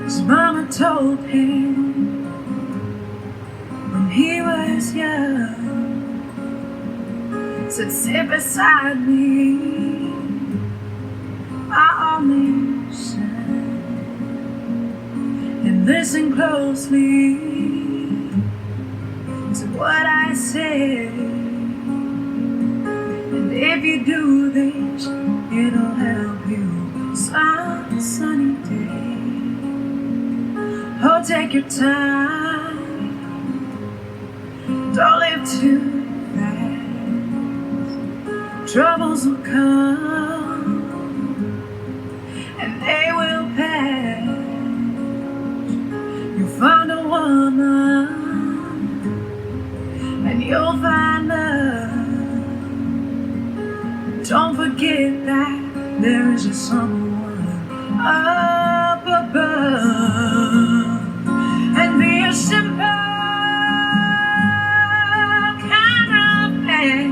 His mama told him when he was young, said, sit beside me, my only son, and listen closely to what I say. And if you do this, it'll help you some sunny day. Oh, take your time, don't live too fast. Troubles will come and they will pass. You'll find a woman and you'll find love. Don't forget that there is a someone up above. And be a simple kind of man.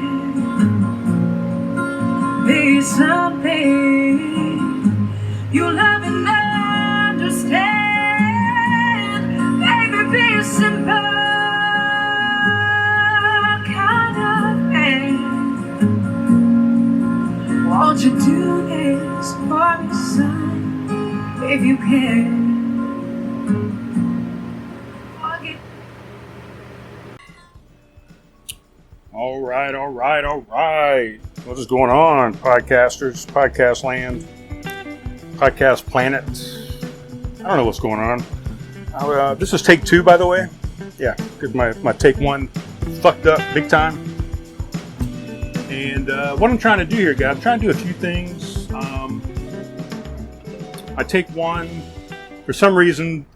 Be something you love and understand. Baby, be a simple kind of man. Won't you do this for me, son, if you can? All right. What is going on, podcasters, podcast land, podcast planet? I don't know what's going on. This is take 2, by the way. Yeah, because my take 1 fucked up big time. And what I'm trying to do here, guys, I'm trying to do a few things. My take 1, for some reason,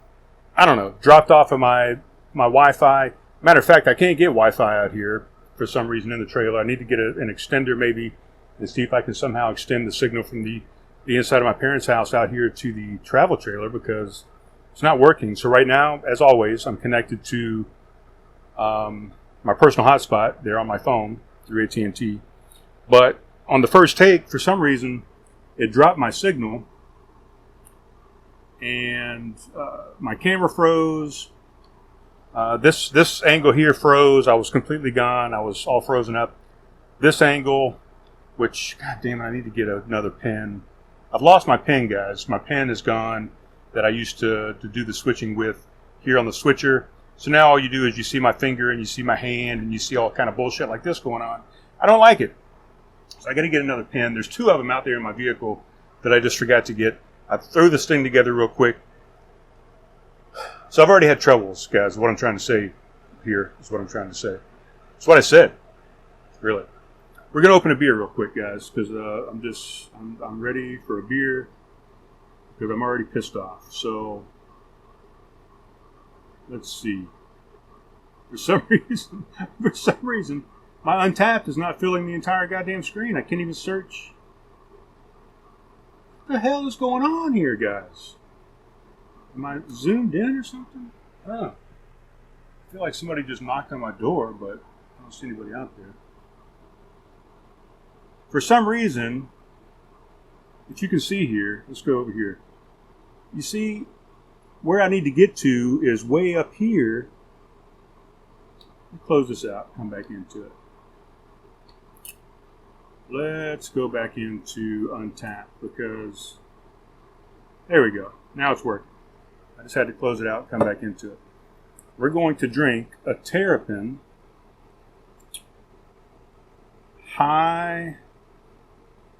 I don't know, dropped off of my Wi-Fi. Matter of fact, I can't get Wi-Fi out here for some reason in the trailer. I need to get an extender maybe and see if I can somehow extend the signal from the inside of my parents' house out here to the travel trailer, because it's not working. So right now, as always, I'm connected to my personal hotspot there on my phone through AT&T. But on the first take, for some reason, it dropped my signal and my camera froze. This angle here froze. I was completely gone. I was all frozen up. This angle, which, god damn it, I need to get another pen. I've lost my pen, guys. My pen is gone that I used to do the switching with here on the switcher. So now all you do is you see my finger and you see my hand and you see all kind of bullshit like this going on. I don't like it. So I got to get another pen. There's 2 of them out there in my vehicle that I just forgot to get. I threw this thing together real quick. So I've already had troubles, guys. What I'm trying to say here is what I'm trying to say. It's what I said. Really. We're going to open a beer real quick, guys, because I'm ready for a beer because I'm already pissed off. So let's see. For some reason, my Untapped is not filling the entire goddamn screen. I can't even search. What the hell is going on here, guys? Am I zoomed in or something? I don't know. I feel like somebody just knocked on my door, but I don't see anybody out there. For some reason, if you can see here, let's go over here. You see, where I need to get to is way up here. Let me close this out, come back into it. Let's go back into Untapped because there we go. Now it's working. I just had to close it out and come back into it. We're going to drink a Terrapin High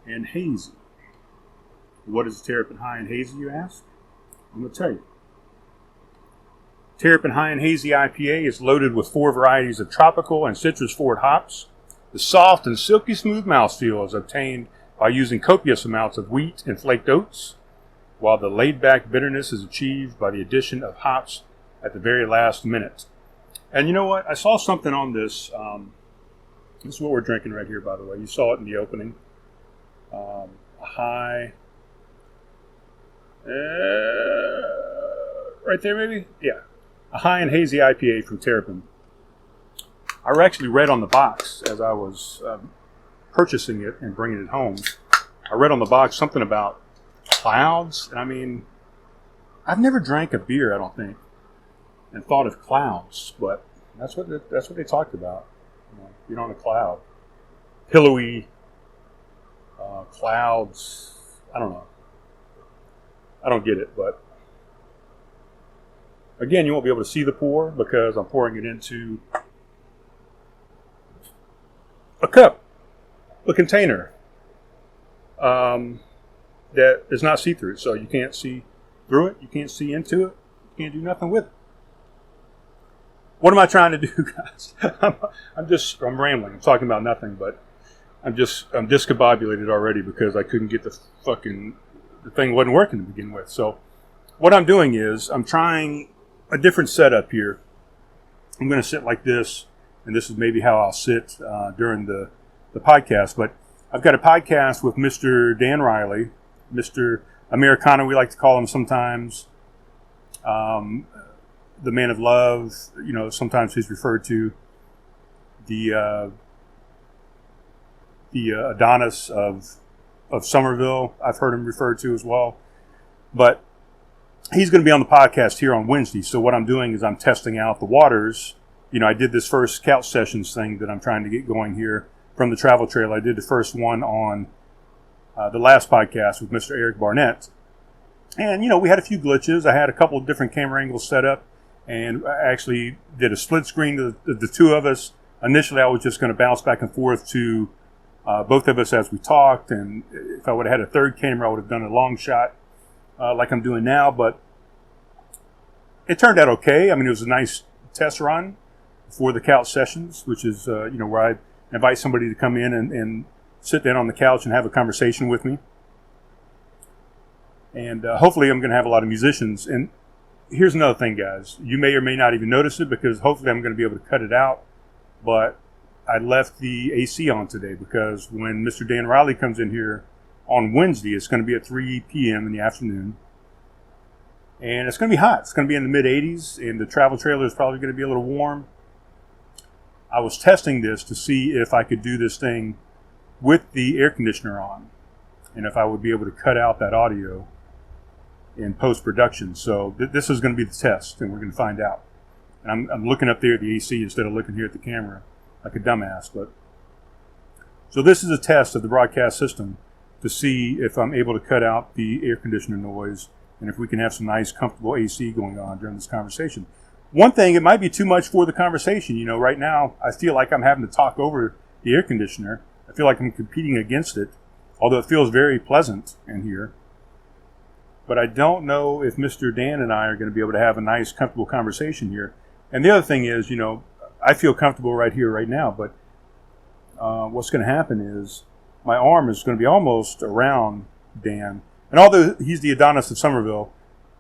and Hazy. What is Terrapin High and Hazy, you ask? I'm going to tell you. Terrapin High and Hazy IPA is loaded with 4 varieties of tropical and citrus-forward hops. The soft and silky smooth mouthfeel is obtained by using copious amounts of wheat and flaked oats, while the laid-back bitterness is achieved by the addition of hops at the very last minute. And you know what? I saw something on this. This is what we're drinking right here, by the way. You saw it in the opening. A high... right there, maybe? Yeah. A high and hazy IPA from Terrapin. I actually read on the box as I was purchasing it and bringing it home, I read on the box something about clouds. And I mean, I've never drank a beer, I don't think, and thought of clouds, but that's what they talked about. Being on a cloud, pillowy clouds. I don't know. I don't get it, but again, you won't be able to see the pour because I'm pouring it into a cup, a container that is not see-through, so you can't see through it, you can't see into it, you can't do nothing with it. What am I trying to do, guys? I'm rambling. I'm talking about nothing, but I'm discombobulated already because I couldn't get the thing wasn't working to begin with. So what I'm doing is I'm trying a different setup here. I'm going to sit like this, and this is maybe how I'll sit during the podcast. But I've got a podcast with Mr. Dan Riley, Mr. Americano, we like to call him sometimes. The man of love, sometimes he's referred to the Adonis of Somerville. I've heard him referred to as well. But he's going to be on the podcast here on Wednesday. So what I'm doing is I'm testing out the waters. I did this first couch sessions thing that I'm trying to get going here from the travel trail. I did the first one on the last podcast with Mr. Eric Barnett. And, we had a few glitches. I had a couple of different camera angles set up. And I actually did a split screen to the two of us. Initially, I was just going to bounce back and forth to both of us as we talked. And if I would have had a third camera, I would have done a long shot like I'm doing now. But it turned out okay. I mean, it was a nice test run for the couch sessions, which is, where I invite somebody to come in and sit down on the couch and have a conversation with me. And hopefully I'm going to have a lot of musicians. And here's another thing, guys. You may or may not even notice it because hopefully I'm going to be able to cut it out. But I left the AC on today because when Mr. Dan Riley comes in here on Wednesday, it's going to be at 3 p.m. in the afternoon. And it's going to be hot. It's going to be in the mid-80s, and the travel trailer is probably going to be a little warm. I was testing this to see if I could do this thing with the air conditioner on and if I would be able to cut out that audio in post-production. So this is going to be the test, and we're going to find out. And I'm looking up there at the AC instead of looking here at the camera like a dumbass. So this is a test of the broadcast system to see if I'm able to cut out the air conditioner noise and if we can have some nice, comfortable AC going on during this conversation. One thing, it might be too much for the conversation. Right now I feel like I'm having to talk over the air conditioner. I feel like I'm competing against it, although it feels very pleasant in here. But I don't know if Mr. Dan and I are going to be able to have a nice, comfortable conversation here. And the other thing is, I feel comfortable right here, right now. But what's going to happen is my arm is going to be almost around Dan. And although he's the Adonis of Somerville,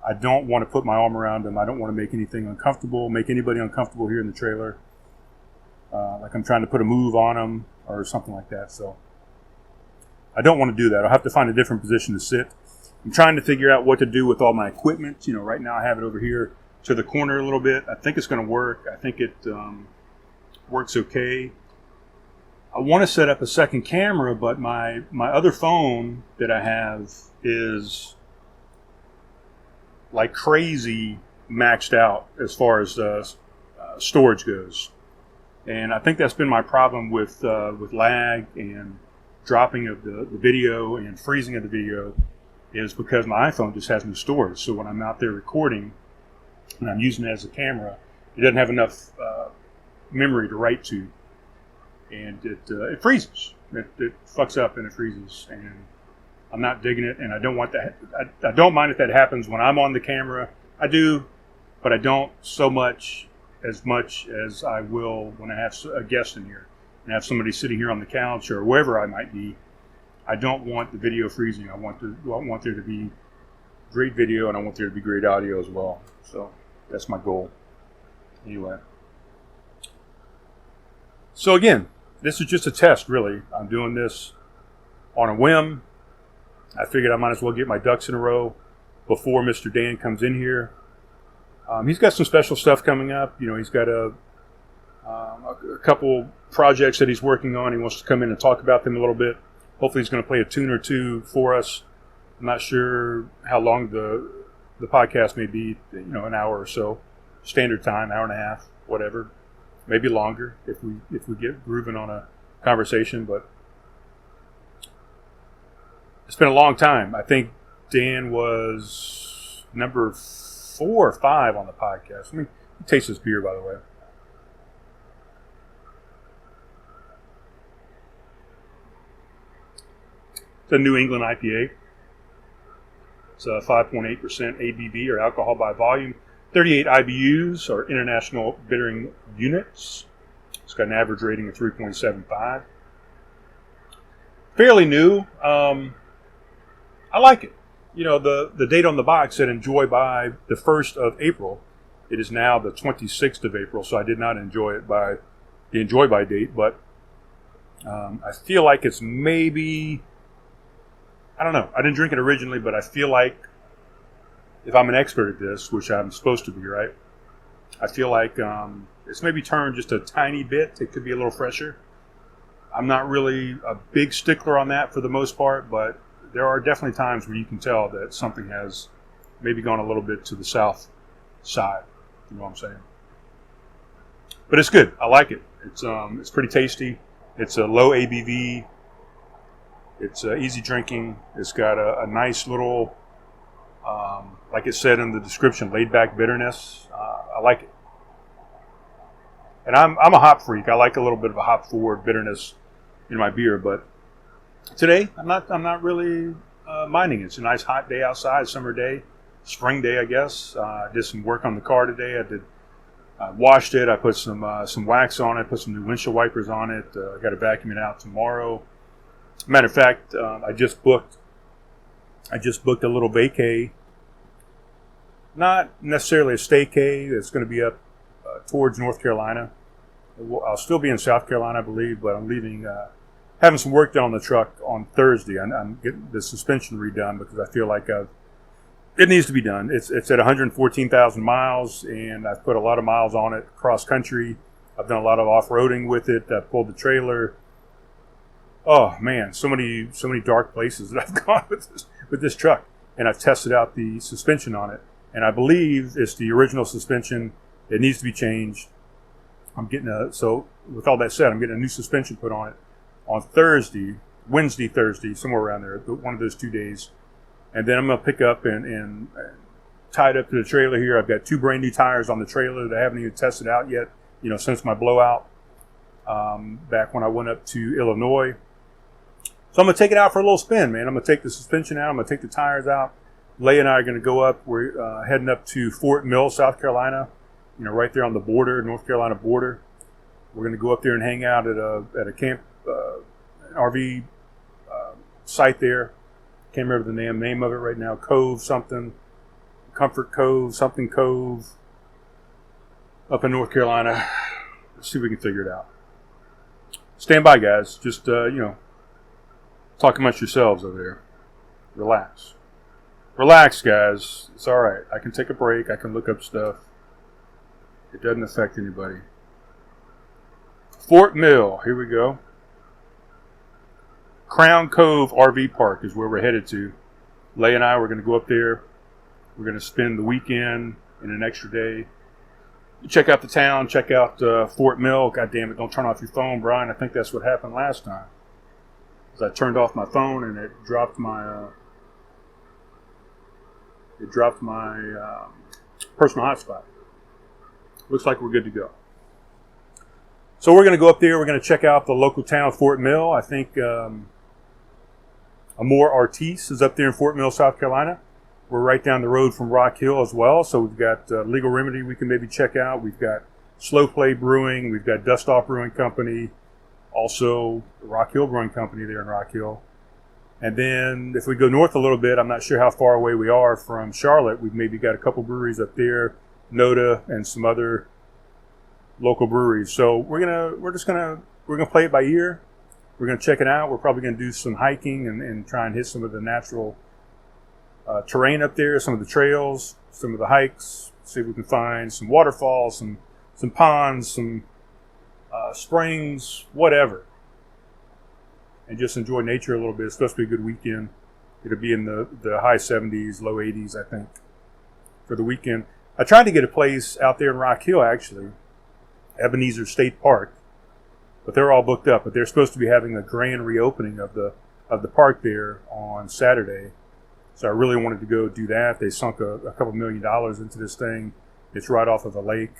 I don't want to put my arm around him. I don't want to make anything uncomfortable, make anybody uncomfortable here in the trailer. Like I'm trying to put a move on him or something like that. So I don't want to do that. I'll have to find a different position to sit. I'm trying to figure out what to do with all my equipment. Right now I have it over here to the corner a little bit. I think it's going to work. I think it works okay. I want to set up a second camera, but my other phone that I have is like crazy maxed out as far as storage goes. And I think that's been my problem with lag and dropping of the video and freezing of the video is because my iPhone just has no storage. So when I'm out there recording and I'm using it as a camera, it doesn't have enough memory to write to. And it freezes. It fucks up and it freezes. And I'm not digging it, and I don't want that. I don't mind if that happens when I'm on the camera. I do, but I don't so much as I will when I have a guest in here and have somebody sitting here on the couch or wherever I might be. I don't want the video freezing. I want there to be great video, and I want there to be great audio as well. So that's my goal. Anyway. So again, this is just a test, really. I'm doing this on a whim. I figured I might as well get my ducks in a row before Mr. Dan comes in here. He's got some special stuff coming up. He's got a a couple projects that he's working on. He wants to come in and talk about them a little bit. Hopefully he's going to play a tune or two for us. I'm not sure how long the podcast may be, an hour or so. Standard time, hour and a half, whatever. Maybe longer if we get grooving on a conversation, but it's been a long time. I think Dan was number 4 or 5 on the podcast. Let me taste this beer, by the way. It's a New England IPA. It's a 5.8% ABV, or alcohol by volume. 38 IBUs, or International Bittering Units. It's got an average rating of 3.75. Fairly new. I like it. The date on the box said enjoy by the 1st of April. It is now the 26th of April, so I did not enjoy it by the enjoy by date, but I feel like it's maybe, I don't know. I didn't drink it originally, but I feel like if I'm an expert at this, which I'm supposed to be, right? I feel like it's maybe turned just a tiny bit. It could be a little fresher. I'm not really a big stickler on that for the most part, but there are definitely times where you can tell that something has maybe gone a little bit to the south side. You know what I'm saying? But it's good. I like it. It's pretty tasty. It's a low ABV. It's easy drinking. It's got a nice little, like it said in the description, laid back bitterness. I like it. And I'm a hop freak. I like a little bit of a hop forward bitterness in my beer, but today I'm not really minding it. It's a nice hot day outside, summer day, spring day, I guess. I did some work on the car today. I washed it. I put some wax on it. Put some new windshield wipers on it. I got to vacuum it out tomorrow. Matter of fact, I just booked a little vacay. Not necessarily a staycay. It's going to be up towards North Carolina. I'll still be in South Carolina, I believe, but I'm leaving. Having some work done on the truck on Thursday. I'm getting the suspension redone because I feel like it needs to be done. It's at 114,000 miles, and I've put a lot of miles on it cross country. I've done a lot of off-roading with it. I pulled the trailer. Oh man, so many dark places that I've gone with this truck, and I've tested out the suspension on it, and I believe it's the original suspension. It needs to be changed. So with all that said, I'm getting a new suspension put on it on Wednesday, Thursday, somewhere around there, one of those 2 days. And then I'm going to pick up and tie it up to the trailer here. I've got 2 brand new tires on the trailer that I haven't even tested out yet, since my blowout back when I went up to Illinois. So I'm going to take it out for a little spin, man. I'm going to take the suspension out. I'm going to take the tires out. Leigh and I are going to go up. We're heading up to Fort Mill, South Carolina, right there on the border, North Carolina border. We're going to go up there and hang out at a camp, an RV site there. Can't remember the name of it right now. Cove something, Comfort Cove, something Cove, up in North Carolina. Let's see if we can figure it out. Stand by, guys. Just talk amongst yourselves over there. Relax, guys. It's all right. I can take a break. I can look up stuff. It doesn't affect anybody. Fort Mill. Here we go. Crown Cove RV Park is where we're headed to. Leigh and I, we're going to go up there. We're going to spend the weekend and an extra day. Check out the town. Check out Fort Mill. God damn it, don't turn off your phone, Brian. I think that's what happened last time. I turned off my phone and it dropped my personal hotspot. Looks like we're good to go. So we're going to go up there. We're going to check out the local town, Fort Mill. I think Amor Artis is up there in Fort Mill, South Carolina. We're right down the road from Rock Hill as well. So we've got Legal Remedy we can maybe check out. We've got Slow Play Brewing. We've got Dust Off Brewing Company. Also, Rock Hill Brewing Company there in Rock Hill. And then if we go north a little bit, I'm not sure how far away we are from Charlotte. We've maybe got a couple breweries up there, Noda and some other local breweries. So we're gonna play it by ear. We're gonna check it out. We're probably gonna do some hiking and try and hit some of the natural terrain up there, some of the trails, some of the hikes. See if we can find some waterfalls, some ponds, some springs, whatever, and just enjoy nature a little bit. It's supposed to be a good weekend. It'll be in the high 70s, low 80s, I think, for the weekend. I tried to get a place out there in Rock Hill, actually, Ebenezer State Park, but they're all booked up. But they're supposed to be having a grand reopening of the park there on Saturday. So I really wanted to go do that. They sunk a couple $1 million into this thing. It's right off of a lake.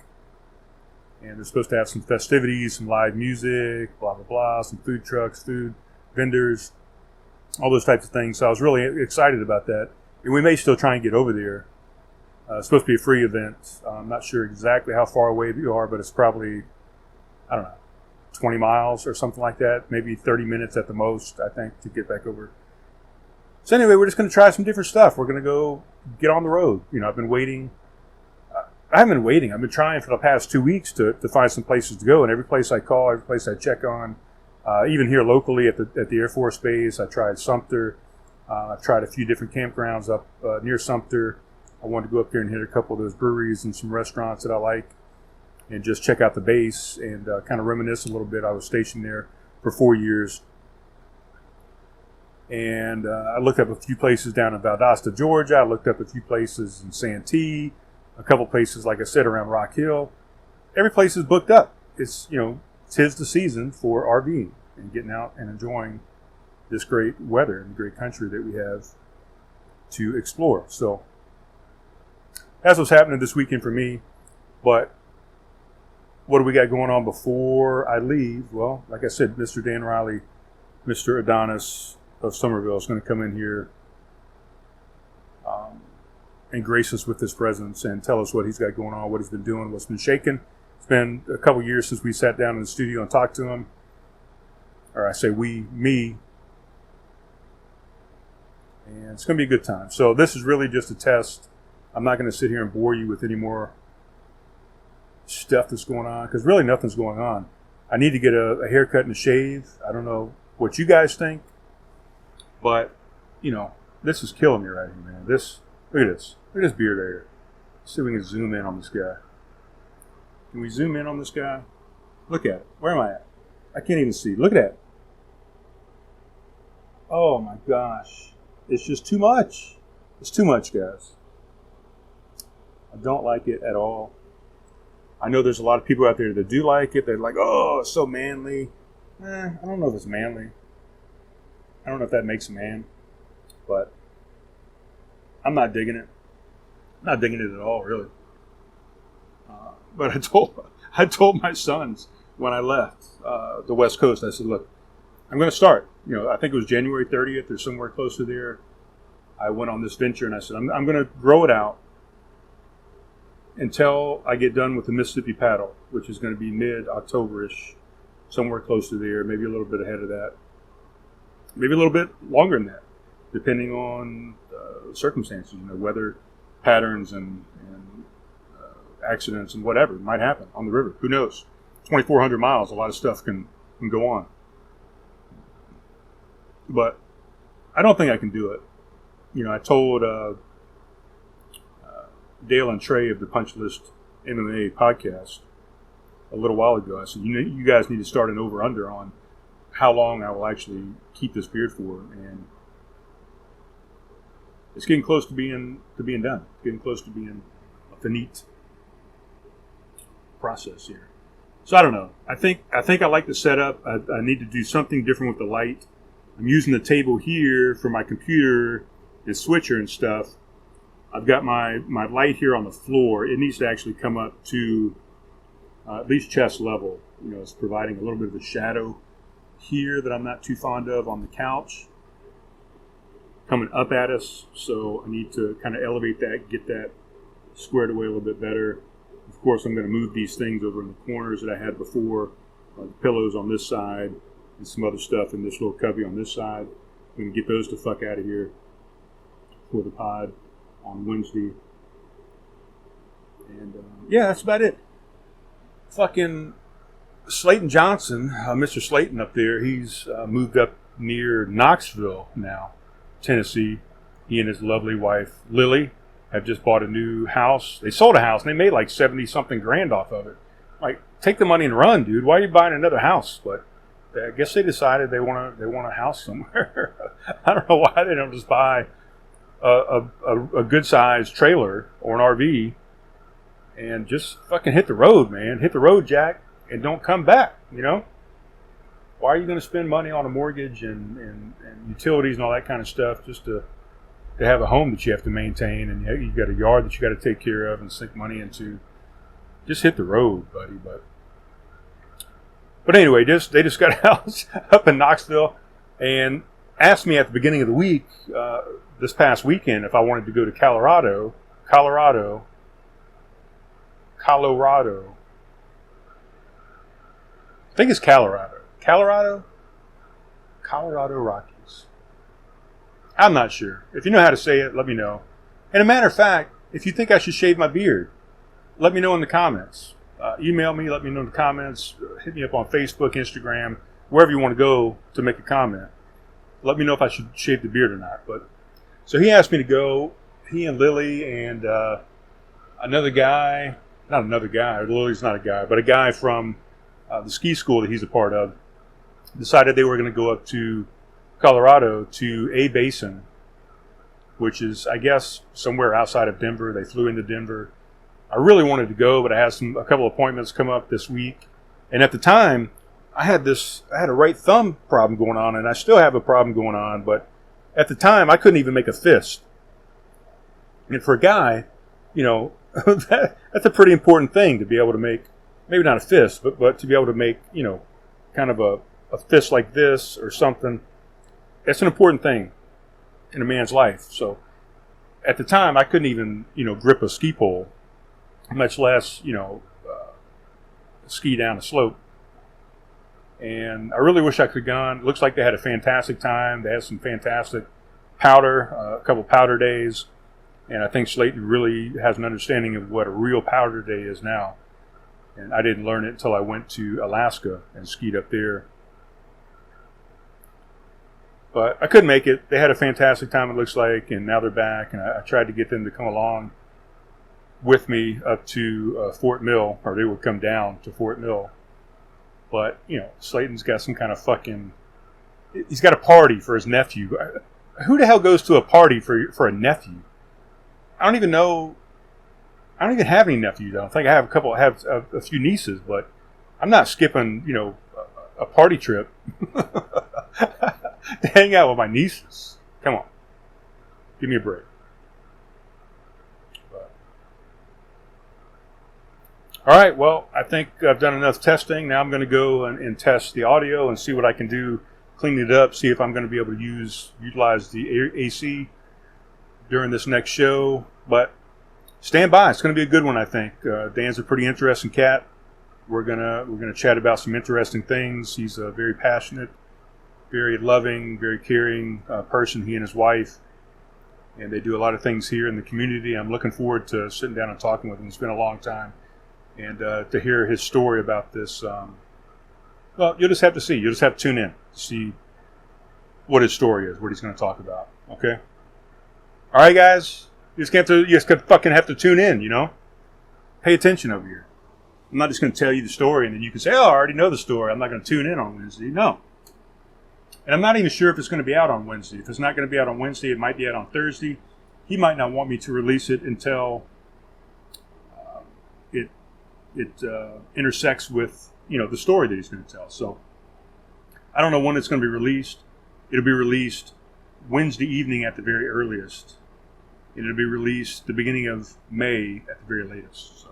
And they're supposed to have some festivities, some live music, blah, blah, blah, some food trucks, food vendors, all those types of things. So I was really excited about that. And we may still try and get over there. It's supposed to be a free event. I'm not sure exactly how far away you are, but it's probably, I don't know, 20 miles or something like that. Maybe 30 minutes at the most, I think, to get back over. So anyway, we're just going to try some different stuff. We're going to go get on the road. I've been waiting. I haven't been waiting. I've been trying for the past 2 weeks to find some places to go. And every place I call, every place I check on, even here locally at the Air Force Base, I tried Sumter. I've tried a few different campgrounds up near Sumter. I wanted to go up there and hit a couple of those breweries and some restaurants that I like and just check out the base and kind of reminisce a little bit. I was stationed there for 4 years. And I looked up a few places down in Valdosta, Georgia. I looked up a few places in Santee, a couple places, like I said, around Rock Hill. Every place is booked up. It's, 'tis the season for RVing and getting out and enjoying this great weather and great country that we have to explore. So that's what's happening this weekend for me. But what do we got going on before I leave? Well, like I said, Mr. Dan Riley, Mr. Adonis of Somerville is going to come in here and grace us with his presence and tell us what he's got going on, what he's been doing, what's been shaking. It's been a couple years since we sat down in the studio and talked to him. Or I say me. And it's going to be a good time. So this is really just a test. I'm not going to sit here and bore you with any more stuff that's going on, because really nothing's going on. I need to get a haircut and a shave. I don't know what you guys think, but, this is killing me right here, man. Look at this. Look at this beard right here. Let's see if we can zoom in on this guy. Can we zoom in on this guy? Look at it. Where am I at? I can't even see. Look at that. Oh my gosh. It's just too much. It's too much, guys. I don't like it at all. I know there's a lot of people out there that do like it. They're like, oh, it's so manly. I don't know if it's manly. I don't know if that makes a man. But I'm not digging it. I'm not digging it at all, really. But I told my sons when I left the West Coast, I said, look, I'm going to start. I think it was January 30th or somewhere close to there. I went on this venture and I said, I'm going to grow it out until I get done with the Mississippi paddle, which is going to be mid-October-ish, somewhere close to there, maybe a little bit ahead of that. Maybe a little bit longer than that, depending on circumstances, weather patterns and accidents and whatever might happen on the river. Who knows? 2,400 miles, a lot of stuff can go on. But I don't think I can do it. I told Dale and Trey of the Punch List MMA podcast a little while ago. I said, you guys need to start an over-under on how long I will actually keep this beard for, and it's getting close to being done. It's getting close to being a finite process here. So I don't know. I think I like the setup. I need to do something different with the light. I'm using the table here for my computer and switcher and stuff. I've got my light here on the floor. It needs to actually come up to at least chest level. It's providing a little bit of a shadow here that I'm not too fond of on the couch coming up at us. So I need to kind of elevate that, get that squared away a little bit better. Of course, I'm going to move these things over in the corners that I had before, the pillows on this side and some other stuff in this little cubby on this side. I'm going to get those to fuck out of here for the pod on Wednesday. And yeah, that's about it. Fucking Slayton Johnson, Mr. Slayton up there, he's moved up near Knoxville now, Tennessee. He and his lovely wife, Lily, have just bought a new house. They sold a house and they made like 70-something grand off of it. Like, take the money and run, dude. Why are you buying another house? But I guess they decided they want a house somewhere. I don't know why they don't just buy a good sized trailer or an RV and just fucking hit the road, man. Hit the road, Jack, and don't come back. You know. Why are you going to spend money on a mortgage and utilities and all that kind of stuff just to have a home that you have to maintain, and you got a yard that you got to take care of and sink money into? Just hit the road, buddy. But anyway, they just got a house up in Knoxville and asked me at the beginning of the week, this past weekend, if I wanted to go to Colorado. I think it's Colorado Rockies. I'm not sure. If you know how to say it, let me know. And a matter of fact, if you think I should shave my beard, let me know in the comments. Email me, let me know in the comments. Hit me up on Facebook, Instagram, wherever you want to go to make a comment. Let me know if I should shave the beard or not. But so he asked me to go. He and Lily and another guy, Lily's not a guy, but a guy from the ski school that he's a part of, decided they were going to go up to Colorado to A Basin, which is, I guess, somewhere outside of Denver. They flew into Denver. I really wanted to go, but I had a couple appointments come up this week. And at the time, I had a right thumb problem going on, and I still have a problem going on. But at the time, I couldn't even make a fist. And for a guy, you know, that's a pretty important thing to be able to make. Maybe not a fist, but to be able to make, you know, kind of a fist like this or something. That's an important thing in a man's life. So at the time, I couldn't even, you know, grip a ski pole, much less, you know, ski down a slope. And I really wish I could have gone. It looks like they had a fantastic time. They had some fantastic powder, a couple powder days. And I think Slayton really has an understanding of what a real powder day is now. And I didn't learn it until I went to Alaska and skied up there. But I couldn't make it. They had a fantastic time, it looks like, and now they're back. And I tried to get them to come along with me up to Fort Mill, or they would come down to Fort Mill. But, you know, Slayton's got some kind of fucking... He's got a party for his nephew. Who the hell goes to a party for a nephew? I don't even know... I don't even have any nephews. I don't think I have a few nieces, but I'm not skipping, you know, a party trip to hang out with my nieces. Come on. Give me a break. But. All right, well, I think I've done enough testing. Now I'm going to go and test the audio and see what I can do, clean it up, see if I'm going to be able to utilize the AC during this next show. But stand by. It's going to be a good one, I think. Dan's a pretty interesting cat. We're gonna chat about some interesting things. He's a very passionate, very loving, very caring person, he and his wife. And they do a lot of things here in the community. I'm looking forward to sitting down and talking with him. It's been a long time. And to hear his story about this, well, you'll just have to see. You'll just have to tune in to see what his story is, what he's going to talk about. Okay? All right, guys? You just fucking have to tune in, you know? Pay attention over here. I'm not just going to tell you the story and then you can say, oh, I already know the story. I'm not going to tune in on Wednesday. No. And I'm not even sure if it's going to be out on Wednesday. If it's not going to be out on Wednesday, it might be out on Thursday. He might not want me to release it until it intersects with, you know, the story that he's going to tell. So I don't know when it's going to be released. It'll be released Wednesday evening at the very earliest. And it'll be released the beginning of May at the very latest. So.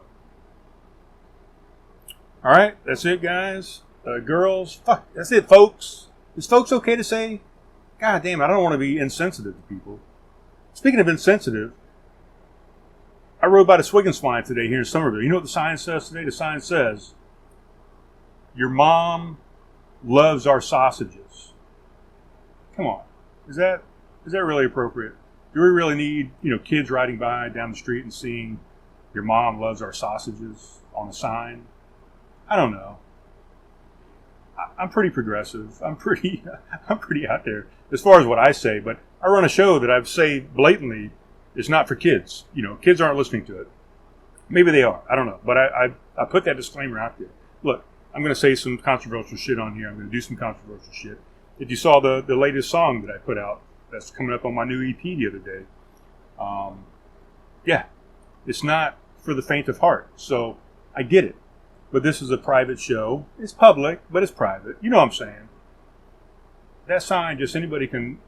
All right, that's it, guys. Girls, fuck, that's it, folks. Is folks okay to say? God damn, I don't want to be insensitive to people. Speaking of insensitive, I rode by the Swigginswine today here in Somerville. You know what the sign says today? The sign says, your mom loves our sausages. Come on. Is that really appropriate? Do we really need, you know, kids riding by down the street and seeing your mom loves our sausages on a sign? I don't know. I'm pretty progressive. I'm pretty out there as far as what I say. But I run a show that I say blatantly is not for kids. You know, kids aren't listening to it. Maybe they are. I don't know. But I put that disclaimer out there. Look, I'm going to say some controversial shit on here. I'm going to do some controversial shit. If you saw the latest song that I put out, that's coming up on my new EP the other day. Yeah, it's not for the faint of heart. So I get it. But this is a private show. It's public, but it's private. You know what I'm saying? That sign, just anybody can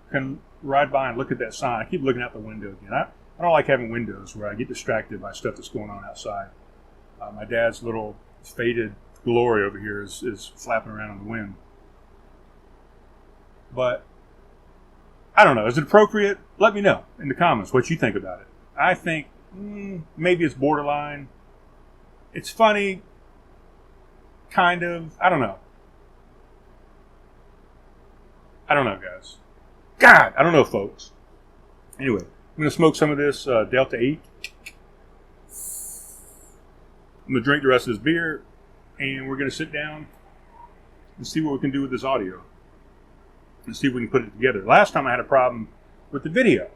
ride by and look at that sign. I keep looking out the window again. I don't like having windows where I get distracted by stuff that's going on outside. My dad's little faded glory over here is flapping around in the wind. But I don't know. Is it appropriate? Let me know in the comments what you think about it. I think maybe it's borderline. It's funny, kind of. I don't know. I don't know, guys. God, I don't know, folks. Anyway, I'm going to smoke some of this Delta 8. I'm going to drink the rest of this beer, and we're going to sit down and see what we can do with this audio. And see if we can put it together. Last time I had a problem with the video.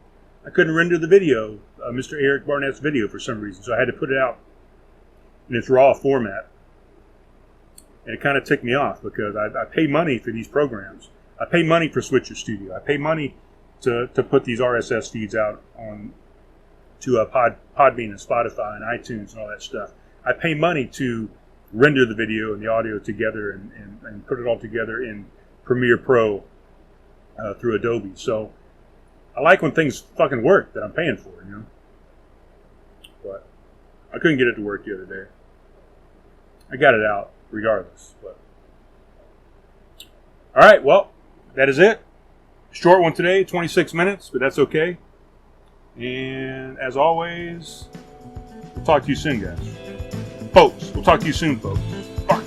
I couldn't render the video, Mr. Eric Barnett's video, for some reason, so I had to put it out in its raw format. And it kind of ticked me off because I pay money for these programs. I pay money for Switcher Studio. I pay money to put these RSS feeds out on to Podbean and Spotify and iTunes and all that stuff. I pay money to render the video and the audio together and put it all together in Premiere Pro through Adobe. So I like when things fucking work that I'm paying for, you know. But I couldn't get it to work the other day. I got it out regardless. But all right, well, that is it. Short one today, 26 minutes, but that's okay. And as always, we'll talk to you soon, guys. Folks, we'll talk to you soon, folks. Fuck.